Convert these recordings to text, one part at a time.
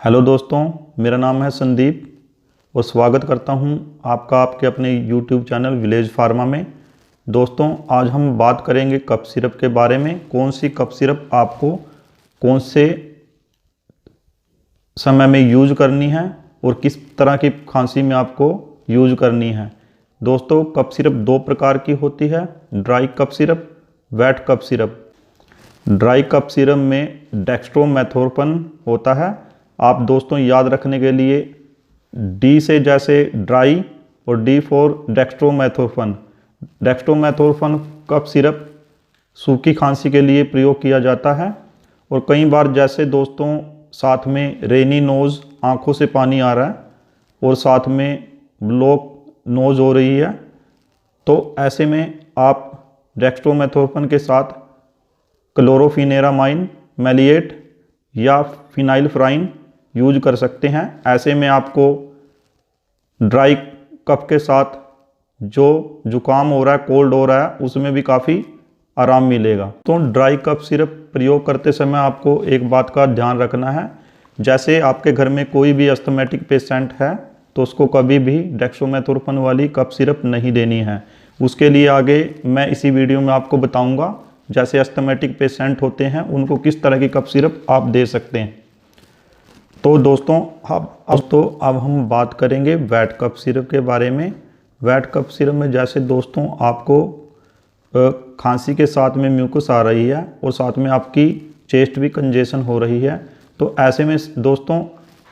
Hello दोस्तों, मेरा नाम है संदीप और स्वागत करता हूं आपका आपके अपने YouTube चैनल विलेज फार्मा में। दोस्तों, आज हम बात करेंगे कफ सिरप के बारे में। कौन सी कफ सिरप आपको कौन से समय में यूज करनी है और किस तरह की खांसी में आपको यूज करनी है। दोस्तों, कफ सिरप दो प्रकार की होती है, dry cough syrup, wet cough syrup. Dry cough syrup में डेक्स्ट्रोमेथोर्पन होता है। आप दोस्तों याद रखने के लिए डी से जैसे ड्राई और डी फॉर डेक्स्ट्रोमेथोर्पन। डेक्स्ट्रोमेथोर्पन कफ सिरप सूखी खांसी के लिए प्रयोग किया जाता है। और कई बार जैसे दोस्तों साथ में रेनी नोज़, आँखों से पानी आ रहा है और साथ में ब्लॉक नोज़ हो रही है, तो ऐसे में आप डेक्स्ट्रोमेथोर्पन के साथ क्लोरोफिनेरामाइन मैलिएट या फिनाइलफ्राइन यूज कर सकते हैं। ऐसे में आपको ड्राई कफ के साथ जो जुकाम हो रहा है, कोल्ड हो रहा है, उसमें भी काफ़ी आराम मिलेगा। तो ड्राई कफ सिरप प्रयोग करते समय आपको एक बात का ध्यान रखना है, जैसे आपके घर में कोई भी अस्थमैटिक पेशेंट है तो उसको कभी भी डेक्स्ट्रोमेथोर्पन वाली कफ सिरप नहीं देनी है। उसके लिए आगे मैं इसी वीडियो में आपको बताऊंगा, जैसे अस्थमैटिक पेशेंट होते हैं उनको किस तरह की कफ सिरप आप दे सकते हैं। तो दोस्तों अब हम बात करेंगे वेट कफ सिरप के बारे में। वेट कफ सिरप में जैसे दोस्तों आपको खांसी के साथ में म्यूकस आ रही है और साथ में आपकी चेस्ट भी कंजेशन हो रही है, तो ऐसे में दोस्तों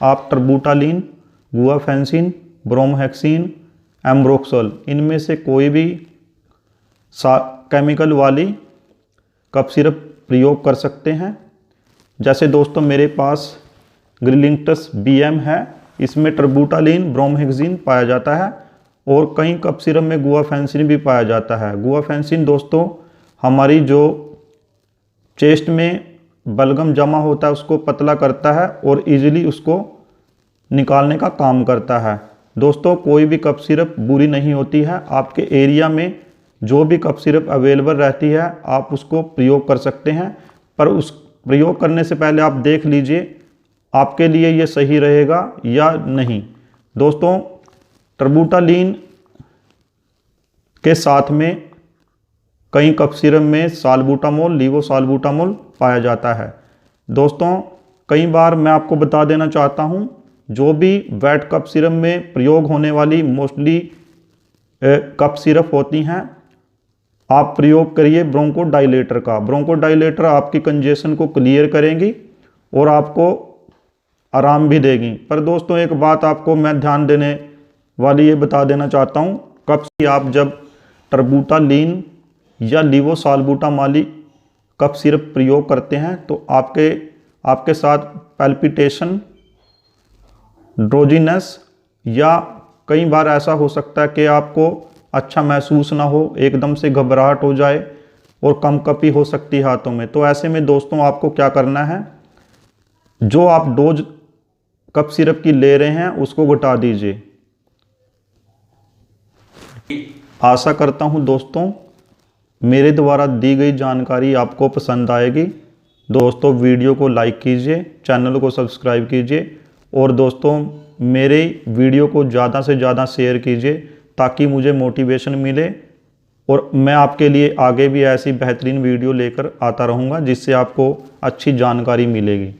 आप टर्बूटालिन, गुआफेंसिन, ब्रोमोहेक्सिन, एम्ब्रोक्सोल, इनमें से कोई भी केमिकल वाली कफ सिरप प्रयोग कर सकते हैं। जैसे दोस्तों मेरे पास ग्रिलिंगटस BM है, इसमें टर्बूटालिन, ब्रोमोहेक्सिन पाया जाता है और कई कफ सिरप में गुआफेंसिन भी पाया जाता है। गुआफेंसिन दोस्तों हमारी जो चेस्ट में बलगम जमा होता है उसको पतला करता है और इजीली उसको निकालने का काम करता है। दोस्तों कोई भी कफ सिरप बुरी नहीं होती है। आपके एरिया में जो भी कफ सिरप अवेलेबल रहती है आप उसको प्रयोग कर सकते हैं, पर उस प्रयोग करने से पहले आप देख लीजिए आपके लिए ये सही रहेगा या नहीं। दोस्तों टर्बूटालिन के साथ में कई कफ सिरप में साल्बुटामोल, लीवोसाल्बुटामोल पाया जाता है। दोस्तों कई बार मैं आपको बता देना चाहता हूँ, जो भी वेट कफ सिरप में प्रयोग होने वाली मोस्टली कफ सिरप होती हैं, आप प्रयोग करिए ब्रोंकोडाइलेटर का। ब्रोंकोडाइलेटर आपकी कंजेशन को क्लियर करेंगी और आपको आराम भी देगी। पर दोस्तों एक बात आपको मैं ध्यान देने वाली ये बता देना चाहता हूँ, कब से आप जब टर्बूटालिन या लीवोसाल्बुटामोल कफ सिरप प्रयोग करते हैं तो आपके साथ पैल्पिटेशन, ड्रोजीनेस या कई बार ऐसा हो सकता है कि आपको अच्छा महसूस ना हो, एकदम से घबराहट हो जाए और कंपकपी हो सकती है हाथों में। तो ऐसे में दोस्तों आपको क्या करना है, जो आप डोज कफ सिरप की ले रहे हैं उसको घटा दीजिए। आशा करता हूं दोस्तों मेरे द्वारा दी गई जानकारी आपको पसंद आएगी। दोस्तों वीडियो को लाइक कीजिए, चैनल को सब्सक्राइब कीजिए और दोस्तों मेरे वीडियो को ज़्यादा से ज़्यादा शेयर कीजिए ताकि मुझे मोटिवेशन मिले और मैं आपके लिए आगे भी ऐसी बेहतरीन वीडियो लेकर आता रहूँगा जिससे आपको अच्छी जानकारी मिलेगी।